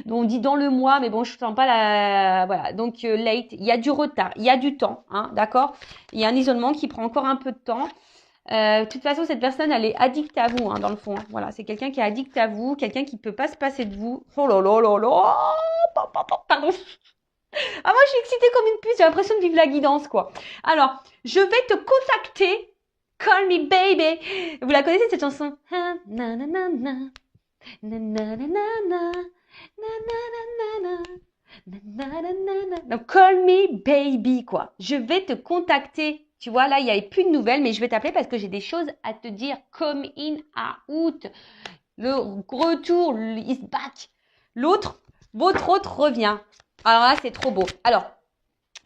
Donc, on dit dans le mois, mais bon, je ne sens pas la... Voilà, donc late, il y a du retard, il y a du temps, hein, d'accord? Il y a un isolement qui prend encore un peu de temps. De toute façon, cette personne, elle est addicte à vous, hein, dans le fond. Hein. Voilà, c'est quelqu'un qui est addict à vous, quelqu'un qui ne peut pas se passer de vous. Oh là là là là. Pardon. Ah, moi, je suis excitée comme une puce. J'ai l'impression de vivre la guidance, quoi. Alors, je vais te contacter. Call me baby. Vous la connaissez, cette chanson? Donc, call me baby, quoi. Je vais te contacter. Tu vois, là, il n'y avait plus de nouvelles, mais je vais t'appeler parce que j'ai des choses à te dire. Come in, out. Le retour is back. Votre autre revient. Alors là, c'est trop beau. Alors,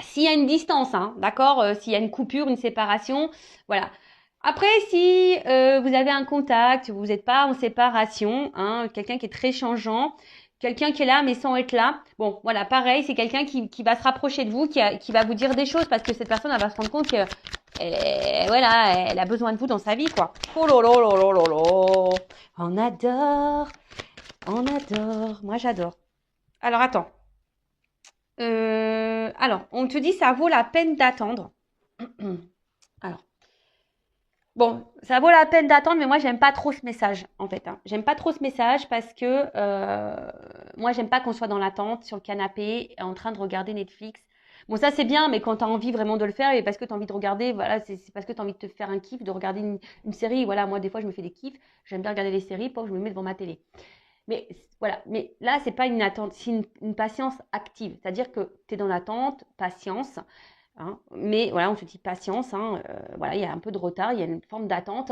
s'il y a une distance, hein, d'accord, s'il y a une coupure, une séparation, voilà. Après, si vous avez un contact, vous n'êtes pas en séparation, hein, quelqu'un qui est très changeant, quelqu'un qui est là mais sans être là, bon, voilà, pareil, c'est quelqu'un qui va se rapprocher de vous, qui va vous dire des choses parce que cette personne, elle va se rendre compte que, voilà, elle a besoin de vous dans sa vie, quoi. Oh là là là là là là. On adore, moi j'adore. Alors, attends. Alors, on te dit ça vaut la peine d'attendre. Alors, bon, ça vaut la peine d'attendre, mais moi, j'aime pas trop ce message, en fait. Hein. J'aime pas trop ce message parce que moi, j'aime pas qu'on soit dans l'attente, sur le canapé, en train de regarder Netflix. Bon, ça, c'est bien, mais quand tu as envie vraiment de le faire et parce que tu as envie de regarder, voilà, c'est parce que tu as envie de te faire un kiff, de regarder une série. Voilà, moi, des fois, je me fais des kiffs. J'aime bien regarder les séries, pas que je me mets devant ma télé. Mais voilà, mais là, c'est pas une attente, c'est une patience active. C'est-à-dire que tu es dans l'attente, patience. Hein, mais voilà, on te dit patience. Hein, voilà, il y a un peu de retard, il y a une forme d'attente.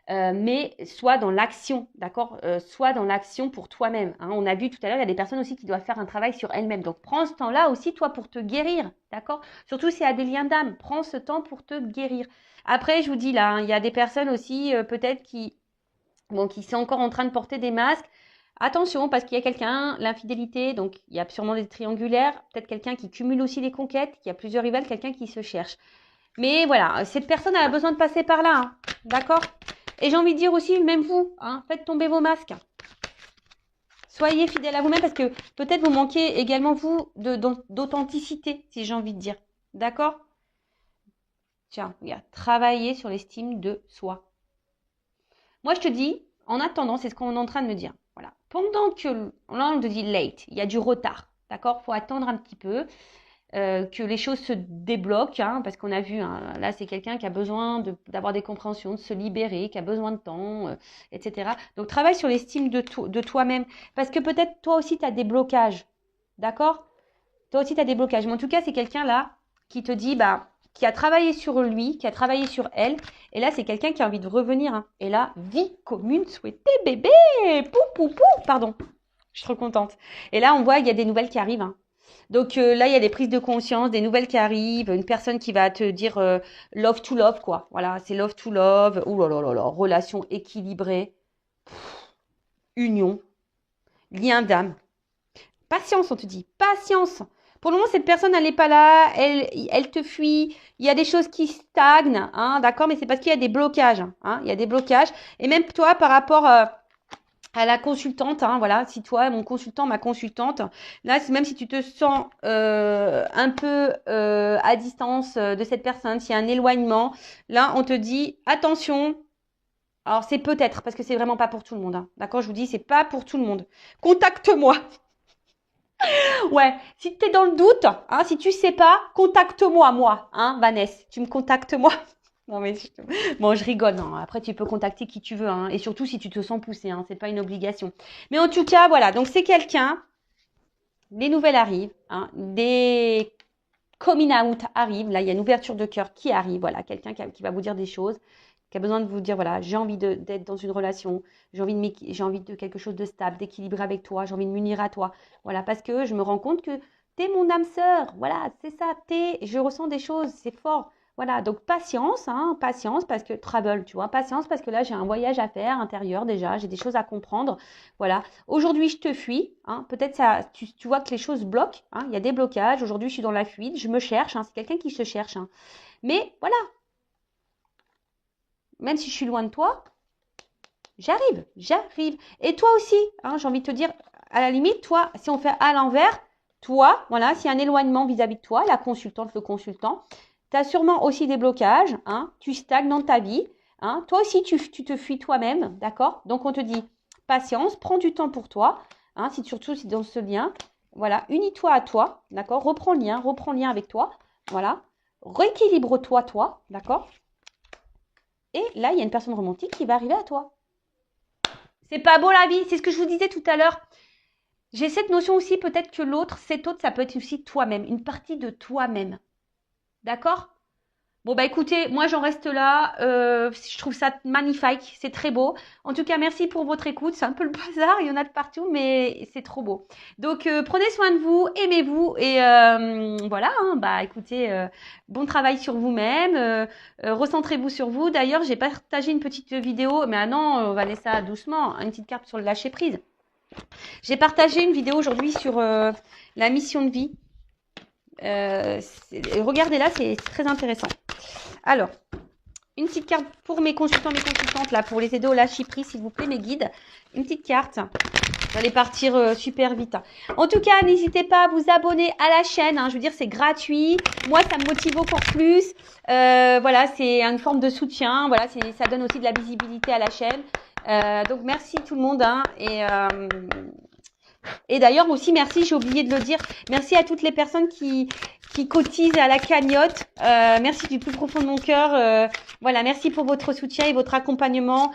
Mais sois dans l'action, d'accord, sois dans l'action pour toi-même. Hein. On a vu tout à l'heure, il y a des personnes aussi qui doivent faire un travail sur elles-mêmes. Donc, prends ce temps-là aussi, toi, pour te guérir, d'accord. Surtout s'il y a des liens d'âme, prends ce temps pour te guérir. Après, je vous dis là, hein, il y a des personnes aussi, peut-être qui sont encore en train de porter des masques. Attention, parce qu'il y a quelqu'un, l'infidélité, donc il y a sûrement des triangulaires, peut-être quelqu'un qui cumule aussi les conquêtes, il y a plusieurs rivales, quelqu'un qui se cherche. Mais voilà, cette personne elle a besoin de passer par là, hein, d'accord? Et j'ai envie de dire aussi, même vous, hein, faites tomber vos masques. Soyez fidèles à vous-même parce que peut-être vous manquez également, vous, d'authenticité, si j'ai envie de dire. D'accord? Tiens, regarde, travailler sur l'estime de soi. Moi, je te dis, en attendant, c'est ce qu'on est en train de me dire. Voilà. Pendant que, là, on te dit late, il y a du retard, d'accord? Il faut attendre un petit peu que les choses se débloquent, hein, parce qu'on a vu, hein, là, c'est quelqu'un qui a besoin d'avoir des compréhensions, de se libérer, qui a besoin de temps, etc. Donc, travaille sur l'estime de toi-même, parce que peut-être toi aussi, tu as des blocages, d'accord? Toi aussi, tu as des blocages. Mais en tout cas, c'est quelqu'un là qui te dit, bah, qui a travaillé sur lui, qui a travaillé sur elle. Et là, c'est quelqu'un qui a envie de revenir. Hein. Et là, vie commune souhaitée, bébé. Pou, pou, pou. Pardon. Je suis trop contente. Et là, on voit qu'il y a des nouvelles qui arrivent. Hein. Donc là, il y a des prises de conscience, des nouvelles qui arrivent. Une personne qui va te dire love to love, quoi. Voilà, c'est love to love. Ouh là là là là. Relation équilibrée. Union. Lien d'âme. Patience, on te dit. Patience. Pour le moment, cette personne, elle n'est pas là, elle te fuit, il y a des choses qui stagnent, hein, d'accord, mais c'est parce qu'il y a des blocages, hein, il y a des blocages. Et même toi, par rapport à la consultante, hein, voilà, si toi, mon consultant, ma consultante, là, même si tu te sens un peu à distance de cette personne, s'il y a un éloignement, là, on te dit, attention, alors c'est peut-être, parce que c'est vraiment pas pour tout le monde, hein, d'accord, je vous dis, c'est pas pour tout le monde. Contacte-moi. Ouais, si tu es dans le doute, hein, si tu sais pas, contacte-moi, moi, hein, Vanessa. Tu me contactes, moi. Non, mais bon, je rigole. Non. Après, tu peux contacter qui tu veux, hein, et surtout si tu te sens poussé, hein, c'est pas une obligation. Mais en tout cas, voilà. Donc, c'est quelqu'un. Les nouvelles arrivent, hein, des coming out arrivent. Là, il y a une ouverture de cœur qui arrive. Voilà, quelqu'un qui va vous dire des choses, qui a besoin de vous dire, voilà, j'ai envie d'être dans une relation, j'ai envie de quelque chose de stable, d'équilibré avec toi, j'ai envie de m'unir à toi. Voilà, parce que je me rends compte que t'es mon âme sœur. Voilà, c'est ça, je ressens des choses, c'est fort. Voilà, donc patience, hein, patience parce que travel, tu vois, patience parce que là j'ai un voyage à faire intérieur déjà, j'ai des choses à comprendre. Voilà, aujourd'hui je te fuis, hein, peut-être ça, tu vois que les choses bloquent, hein, il y a des blocages. Aujourd'hui je suis dans la fuite, je me cherche, hein, c'est quelqu'un qui se cherche, hein. Mais voilà, même si je suis loin de toi, j'arrive, j'arrive. Et toi aussi, hein, j'ai envie de te dire, à la limite, toi, si on fait à l'envers, toi, voilà, s'il y a un éloignement vis-à-vis de toi, la consultante, le consultant, tu as sûrement aussi des blocages, hein, tu stagnes dans ta vie, hein, toi aussi, tu te fuis toi-même, d'accord? Donc, on te dit, patience, prends du temps pour toi, hein, surtout si dans ce lien, voilà, unis-toi à toi, d'accord? Reprends le lien avec toi, voilà, rééquilibre-toi, toi, d'accord? Et là, il y a une personne romantique qui va arriver à toi. C'est pas beau la vie, c'est ce que je vous disais tout à l'heure. J'ai cette notion aussi, peut-être que l'autre, cet autre, ça peut être aussi toi-même, une partie de toi-même. D'accord? Bon, bah écoutez, moi j'en reste là. Je trouve ça magnifique, c'est très beau. En tout cas, merci pour votre écoute. C'est un peu le bazar, il y en a de partout, mais c'est trop beau. Donc, prenez soin de vous, aimez-vous et voilà. Hein, bah écoutez, bon travail sur vous-même. Recentrez-vous sur vous. D'ailleurs, j'ai partagé une petite vidéo, mais ah non, on va laisser ça doucement. Une petite carte sur le lâcher prise. J'ai partagé une vidéo aujourd'hui sur la mission de vie. Regardez-là, c'est très intéressant. Alors, une petite carte pour mes consultants, mes consultantes, là, pour les aider au lâcher prise, s'il vous plaît, mes guides. Une petite carte. Vous allez partir super vite. En tout cas, n'hésitez pas à vous abonner à la chaîne. Hein, je veux dire, c'est gratuit. Moi, ça me motive encore plus. Voilà, c'est une forme de soutien. Voilà, ça donne aussi de la visibilité à la chaîne. Donc, merci tout le monde. Hein, et d'ailleurs aussi, merci, j'ai oublié de le dire, merci à toutes les personnes qui cotisent à la cagnotte. Merci du plus profond de mon cœur. Voilà, merci pour votre soutien et votre accompagnement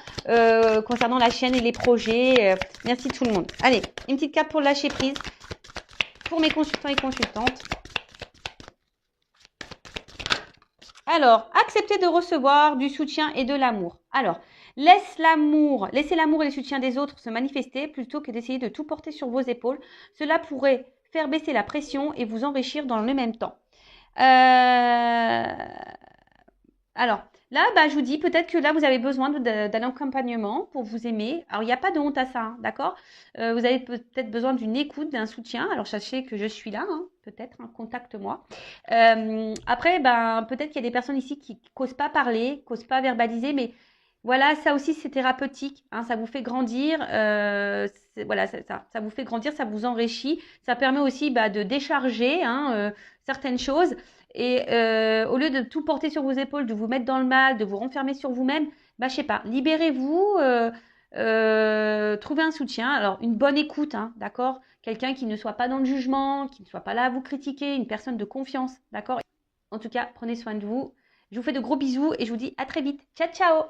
concernant la chaîne et les projets. Merci tout le monde. Allez, une petite carte pour lâcher prise pour mes consultants et consultantes. Alors, accepter de recevoir du soutien et de l'amour. Alors, laissez l'amour et le soutien des autres se manifester plutôt que d'essayer de tout porter sur vos épaules. Cela pourrait faire baisser la pression et vous enrichir dans le même temps. Alors, là, bah, je vous dis peut-être que là, vous avez besoin d'un accompagnement pour vous aimer. Alors, il n'y a pas de honte à ça, hein, d'accord? Vous avez peut-être besoin d'une écoute, d'un soutien. Alors, sachez que je suis là, hein, peut-être, hein, contacte-moi. Après, ben, peut-être qu'il y a des personnes ici qui n'osent pas parler, qui n'osent pas verbaliser, mais voilà, ça aussi, c'est thérapeutique. Hein, ça vous fait grandir. Voilà, ça vous fait grandir, ça vous enrichit. Ça permet aussi bah, de décharger hein, certaines choses. Et au lieu de tout porter sur vos épaules, de vous mettre dans le mal, de vous renfermer sur vous-même, bah, je sais pas, libérez-vous, trouvez un soutien. Alors, une bonne écoute, hein, d'accord? Quelqu'un qui ne soit pas dans le jugement, qui ne soit pas là à vous critiquer, une personne de confiance, d'accord? En tout cas, prenez soin de vous. Je vous fais de gros bisous et je vous dis à très vite. Ciao, ciao!